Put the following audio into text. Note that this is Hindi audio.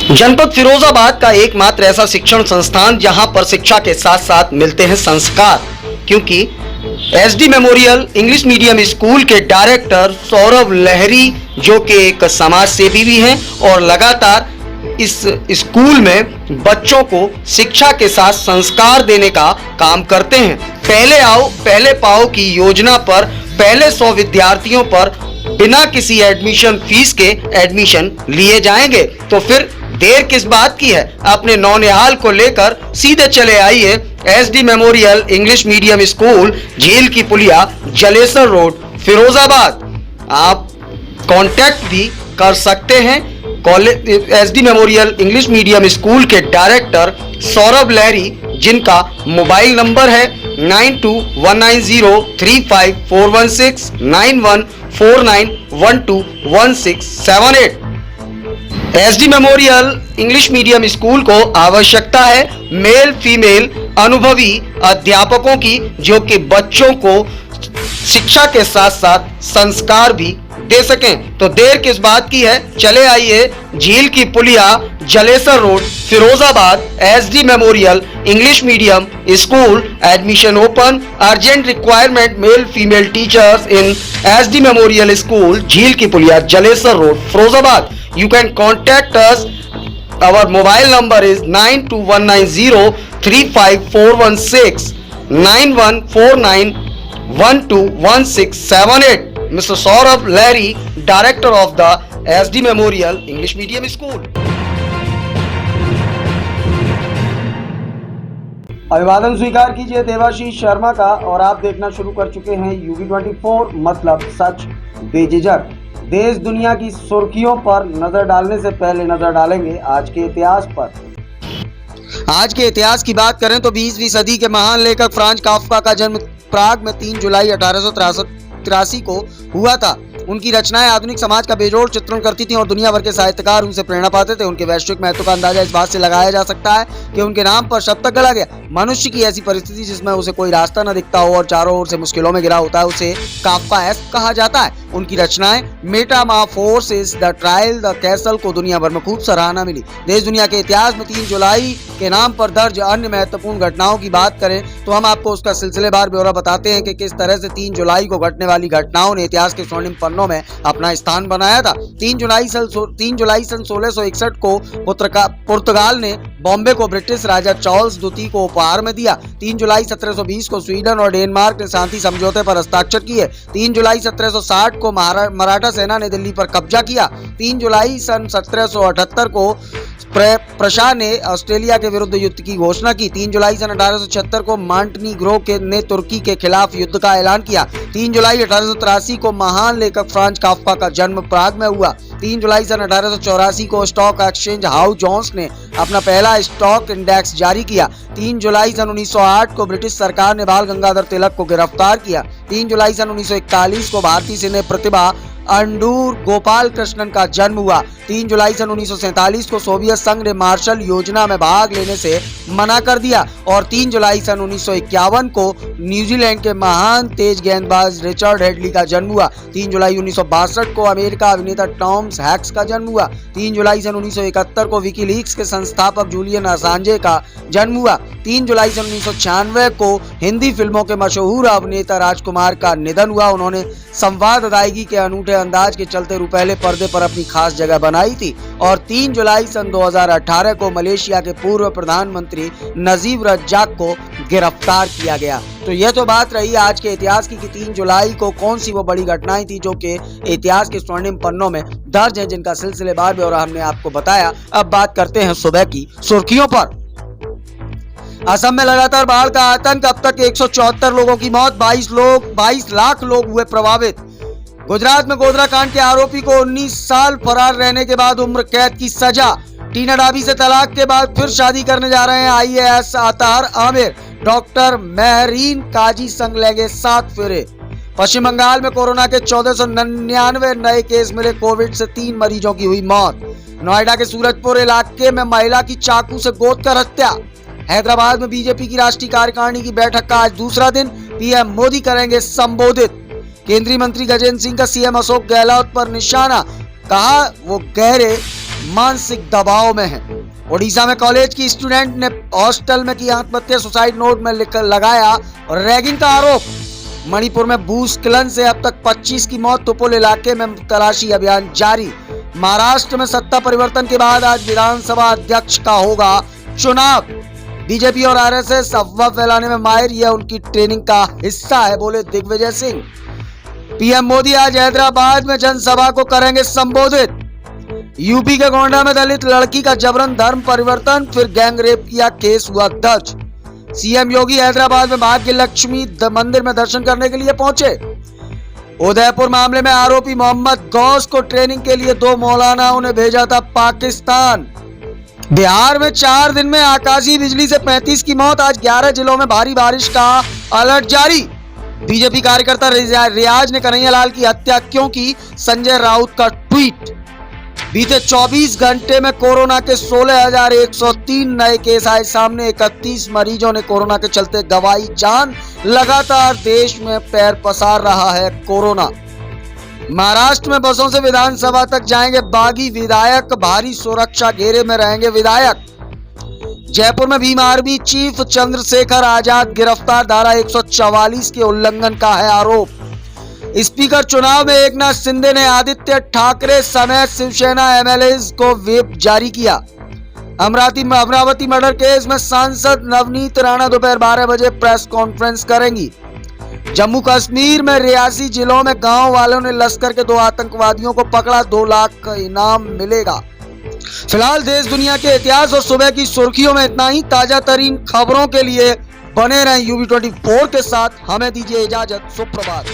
जनपद फिरोजाबाद का एकमात्र ऐसा शिक्षण संस्थान जहां पर शिक्षा के साथ साथ मिलते हैं संस्कार, क्योंकि SD memorial English medium school के डायरेक्टर सौरभ लहरी जो कि एक समाज सेवी भी हैं और लगातार इस स्कूल में बच्चों को शिक्षा के साथ संस्कार देने का काम करते हैं। पहले आओ पहले पाओ की योजना पर पहले 100 विद्यार्थियों पर बिना किसी एडमिशन फीस के एडमिशन लिए जाएंगे। तो फिर देर किस बात की है, अपने नौनिहाल को लेकर सीधे चले आइए SD memorial English medium school, झील की पुलिया, जलेसर रोड, फिरोजाबाद। आप कांटेक्ट भी कर सकते हैं SD memorial English medium school के डायरेक्टर सौरभ लहरी, जिनका मोबाइल नंबर है 9219035416 9149121678। SD memorial English medium school को आवश्यकता है मेल फीमेल अनुभवी अध्यापकों की, जो कि बच्चों को शिक्षा के साथ साथ संस्कार भी दे सकें। तो देर किस बात की है, चले आइए झील की पुलिया, Jalesar road, Firozabad, SD memorial English medium school. Admission open, urgent requirement male female teachers in SD memorial school, झील की पुलिया, Jalesar road, Firozabad. You can contact us. Our mobile number is 9219035416 9149121678. Mr. Saurabh Lahiri, Director of the SD Memorial English Medium School. अभिवादन स्वीकार कीजिए देवाशीष शर्मा का, और आप देखना शुरू कर चुके हैं UB24, मतलब सच बेझिझक। देश दुनिया की सुर्खियों पर नजर डालने से पहले नजर डालेंगे आज के इतिहास पर। आज के इतिहास की बात करें तो 20वीं सदी के महान लेखक फ्रांज काफ्का का जन्म प्राग में 3 जुलाई 1883 को हुआ था। उनकी रचनाएं आधुनिक समाज का बेजोड़ चित्रण करती थीं और दुनिया भर के साहित्यकार उनसे प्रेरणा पाते थे। उनके वैश्विक महत्व का अंदाजा इस बात से लगाया जा सकता है कि उनके नाम पर शब्द तक गढ़ा गया। मनुष्य की ऐसी परिस्थिति जिसमें उसे कोई रास्ता न दिखता हो और चारों ओर से मुश्किलों में घिरा होता है, उसे काफ्काएस्क कहा जाता है। उनकी रचनाएं Metamorphosis, the trial, the castle को दुनिया भर में खूब सराहना मिली। देश दुनिया के इतिहास में 3 जुलाई के नाम पर दर्ज अन्य महत्वपूर्ण घटनाओं की बात करें तो हम आपको उसका सिलसिलेवार ब्यौरा बताते हैं कि किस तरह से 3 जुलाई को घटने वाली घटनाओं ने इतिहास के स्वर्णिम पन्नों में अपना स्थान बनाया था। 3 जुलाई सन 1661 को पुर्तगाल ने बॉम्बे को ब्रिटिश राजा चार्ल्स द्वितीय को उपहार में दिया। 3 जुलाई 1720 को स्वीडन और डेनमार्क ने शांति समझौते पर हस्ताक्षर किए। 3 जुलाई 1760 को मराठा सेना ने दिल्ली पर कब्जा किया। 3 जुलाई सन 1778 को प्रशा ने ऑस्ट्रेलिया के विरुद्ध युद्ध की घोषणा की। 3 जुलाई सन 1876 को मॉन्टेनीग्रो ने तुर्की के खिलाफ युद्ध का ऐलान किया। 3 जुलाई 1883 को महान लेखक फ्रांज काफ्का का जन्म प्राग में हुआ। 3 जुलाई सन 1884 को स्टॉक एक्सचेंज हाउ जोन्स ने अपना पहला स्टॉक इंडेक्स जारी किया। 3 जुलाई सन 1908 को ब्रिटिश सरकार ने बाल गंगाधर तिलक को गिरफ्तार किया। 3 जुलाई सन 1941 को भारतीय सिने प्रतिभा अंडूर गोपाल कृष्णन का जन्म हुआ। 3 जुलाई सन 1947 को सोवियत संघ ने मार्शल योजना में भाग लेने से मना कर दिया और 3 जुलाई सन 1951 को न्यूजीलैंड के महान तेज गेंदबाज रिचर्ड हेडली का जन्म हुआ। 3 जुलाई 1962 को अमेरिका अभिनेता टॉम हैंक्स का जन्म हुआ। 3 जुलाई सन 1971 को विकीलीक्स के संस्थापक जूलियन असांजे का जन्म हुआ। 3 जुलाई सन 1996 को हिंदी फिल्मों के मशहूर अभिनेता राजकुमार का निधन हुआ। उन्होंने संवाद अदायगी के अनूठे अंदाज के चलते रुपहले पर्दे पर अपनी खास जगह बनाई थी। और 3 जुलाई सन 2018 को मलेशिया के पूर्व प्रधानमंत्री नजीब रज्जाक को गिरफ्तार किया गया। तो यह तो बात रही आज के इतिहास की कि 3 जुलाई को कौन सी वो बड़ी घटनाएं थी जो कि इतिहास के स्वर्णिम पन्नों में दर्ज हैं, जिनका सिलसिलेवार ब्यौरा हमने आपको बताया। अब बात करते हैं सुबह की सुर्खियों पर। असम में लगातार बाढ़ का आतंक, अब तक 174 लोगों की मौत, 22 लाख लोग हुए प्रभावित। गुजरात में गोधरा कांड के आरोपी को 19 साल फरार रहने के बाद उम्र कैद की सजा। टीना डाबी से तलाक के बाद फिर शादी करने जा रहे हैं IAS अतार आमिर। डॉक्टर महरीन काजी संग लेंगे 7 फेरे। पश्चिम बंगाल में कोरोना के 1499 नए केस मिले, कोविड से 3 मरीजों की हुई मौत। नोएडा के सूरजपुर इलाके में महिला की चाकू से गोदकर हत्या। हैदराबाद में बीजेपी की राष्ट्रीय कार्यकारिणी की बैठक का आज दूसरा दिन, PM मोदी करेंगे संबोधित। केंद्रीय मंत्री गजेंद्र सिंह का CM अशोक गहलोत पर निशाना, कहा वो गहरे मानसिक दबाव में हैं। ओडिशा में कॉलेज की स्टूडेंट ने हॉस्टल में की आत्महत्या, सुसाइड नोट में लिख लगाया और रैगिंग का आरोप। मणिपुर में भूस्खलन से अब तक 25 की मौत, तुपोल इलाके में तलाशी अभियान जारी। महाराष्ट्र में सत्ता परिवर्तन के बाद आज विधानसभा अध्यक्ष का होगा चुनाव। बीजेपी और आरएसएस अफवाह फैलाने में माहिर, यह उनकी ट्रेनिंग का हिस्सा है, बोले दिग्विजय सिंह। पीएम मोदी आज हैदराबाद में जनसभा को करेंगे संबोधित। यूपी के गोंडा में दलित लड़की का जबरन धर्म परिवर्तन, फिर गैंग रेप किया केस हुआ दर्ज। सीएम योगी हैदराबाद में भाग्य लक्ष्मी मंदिर में दर्शन करने के लिए पहुंचे। उदयपुर मामले में आरोपी मोहम्मद गौस को ट्रेनिंग के लिए 2 मौलानाओं ने भेजा था पाकिस्तान। बिहार में 4 दिन में आकाशीय बिजली से 35 की मौत, आज 11 जिलों में भारी बारिश का अलर्ट जारी। बीजेपी कार्यकर्ता रियाज ने कन्हैयालाल की हत्या क्यों की, संजय राउत का ट्वीट। बीते 24 घंटे में कोरोना के 16,103 नए केस आए सामने, 31 मरीजों ने कोरोना के चलते गंवाई जान। लगातार देश में पैर पसार रहा है कोरोना। महाराष्ट्र में बसों से विधानसभा तक जाएंगे बागी विधायक, भारी सुरक्षा घेरे में रहेंगे विधायक। जयपुर में भीम आर्मी चीफ चंद्रशेखर आजाद गिरफ्तार, धारा 144 के उल्लंघन का है आरोप। स्पीकर चुनाव में एकनाथ शिंदे ने आदित्य ठाकरे समेत शिवसेना एमएलएज को व्हिप जारी किया। अमरावती मर्डर केस में सांसद नवनीत राणा दोपहर 12 बजे प्रेस कॉन्फ्रेंस करेंगी। जम्मू कश्मीर में रियासी जिलों में गांव वालों ने लश्कर के 2 आतंकवादियों को पकड़ा, 2 लाख का इनाम मिलेगा। फिलहाल देश दुनिया के इतिहास और सुबह की सुर्खियों में इतना ही। ताजा तरीन खबरों के लिए बने रहें UB24 के साथ। हमें दीजिए इजाजत। सुप्रभात।